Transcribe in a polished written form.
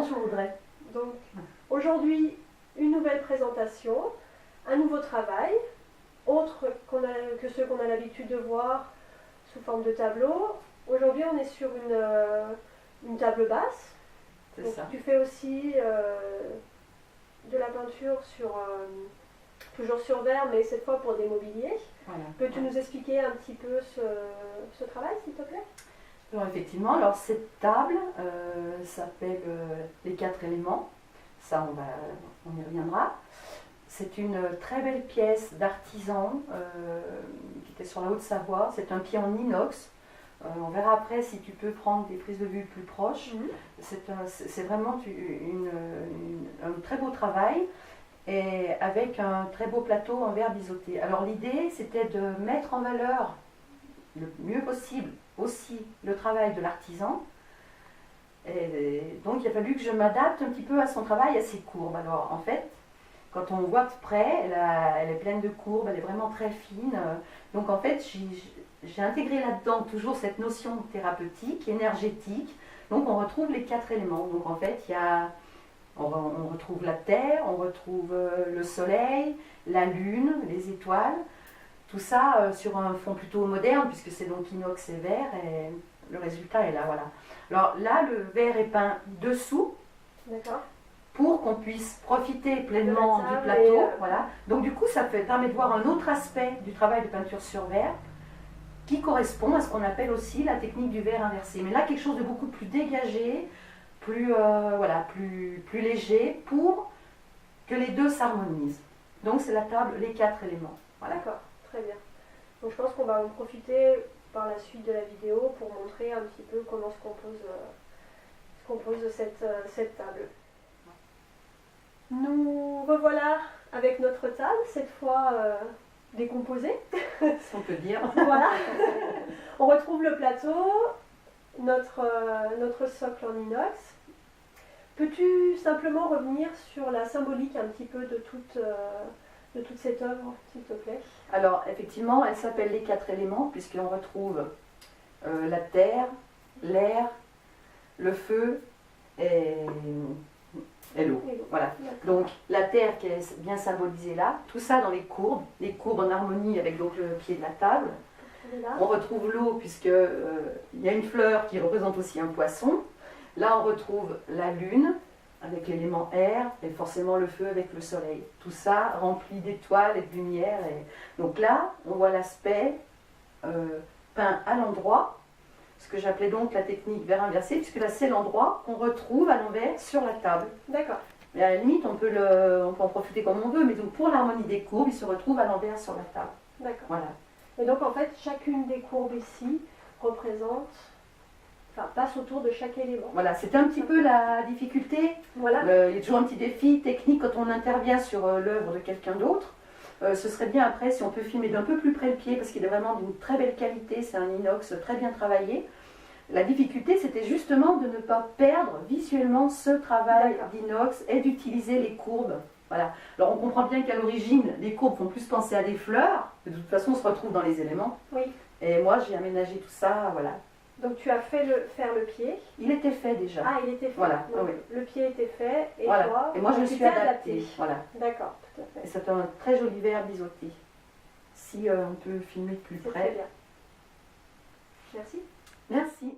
dont je voudrais. Donc aujourd'hui, une nouvelle présentation, un nouveau travail, autre que ceux qu'on a l'habitude de voir sous forme de tableau. Aujourd'hui, on est sur une table basse. C'est Donc, ça. tu fais aussi de la peinture toujours sur verre, mais cette fois pour des mobiliers. Voilà. Peux-tu nous expliquer un petit peu ce travail, s'il te plaît? Alors effectivement, alors cette table s'appelle les 4 éléments. Ça, on y reviendra. C'est une très belle pièce d'artisan qui était sur la Haute-Savoie. C'est un pied en inox. On verra après si tu peux prendre des prises de vue plus proches. C'est vraiment un très beau travail et avec un très beau plateau en verre biseauté. Alors l'idée, c'était de mettre en valeur le mieux possible aussi le travail de l'artisan. Et donc il a fallu que je m'adapte un petit peu à son travail, à ses courbes. Alors en fait, quand on voit de près, elle est pleine de courbes, elle est vraiment très fine. Donc en fait, j'ai intégré là-dedans toujours cette notion thérapeutique, énergétique. Donc on retrouve les 4 éléments. Donc en fait, on retrouve la terre, on retrouve le soleil, la lune, les étoiles. Tout ça sur un fond plutôt moderne, puisque c'est donc inox et verre, et le résultat est là, voilà. Alors là, le verre est peint dessous. D'accord. Pour qu'on puisse profiter pleinement du plateau. Voilà. Donc du coup, ça permet de voir un autre aspect du travail de peinture sur verre qui correspond à ce qu'on appelle aussi la technique du verre inversé. Mais là, quelque chose de beaucoup plus dégagé, plus léger, pour que les deux s'harmonisent. Donc c'est la table, les 4 éléments. Voilà. D'accord, très bien. Donc je pense qu'on va en profiter par la suite de la vidéo pour montrer un petit peu comment se compose cette table. Nous revoilà avec notre table, cette fois décomposée. Si on peut dire. Voilà. On retrouve le plateau, notre socle en inox. Peux-tu simplement revenir sur la symbolique un petit peu de toute cette œuvre, s'il te plaît? Alors effectivement, elle s'appelle les 4 éléments, puisqu'on retrouve la terre, l'air, le feu et l'eau. Voilà. Donc la terre qui est bien symbolisée là, tout ça dans les courbes en harmonie avec donc le pied de la table. On retrouve l'eau puisque il y a une fleur qui représente aussi un poisson. Là on retrouve la lune avec l'élément air et forcément le feu avec le soleil. Tout ça rempli d'étoiles et de lumière. Donc là on voit l'aspect peint à l'endroit. Ce que j'appelais donc la technique verre inversé, puisque là c'est l'endroit qu'on retrouve à l'envers sur la table. D'accord. Mais à la limite, on peut en profiter comme on veut, mais donc pour l'harmonie des courbes, il se retrouve à l'envers sur la table. D'accord. Voilà. Et donc en fait, chacune des courbes ici passe autour de chaque élément. Voilà, c'était un petit peu la difficulté. Voilà. Il y a toujours un petit défi technique quand on intervient sur l'œuvre de quelqu'un d'autre. Ce serait bien après si on peut filmer d'un peu plus près le pied parce qu'il est vraiment d'une très belle qualité, c'est un inox très bien travaillé. La difficulté c'était justement de ne pas perdre visuellement ce travail d'inox et d'utiliser les courbes. Voilà. Alors on comprend bien qu'à l'origine les courbes font plus penser à des fleurs, de toute façon on se retrouve dans les éléments. Oui. Et moi j'ai aménagé tout ça, voilà. Donc tu as fait faire le pied. Il était fait déjà. Ah, il était fait. Voilà. Donc, oui. Le pied était fait et voilà. toi, et moi je me tu suis t'es adaptée. Voilà. D'accord, tout à fait. Et c'est un très joli verre biseauté. Si on peut filmer de plus C'est près. très bien. Merci. Merci.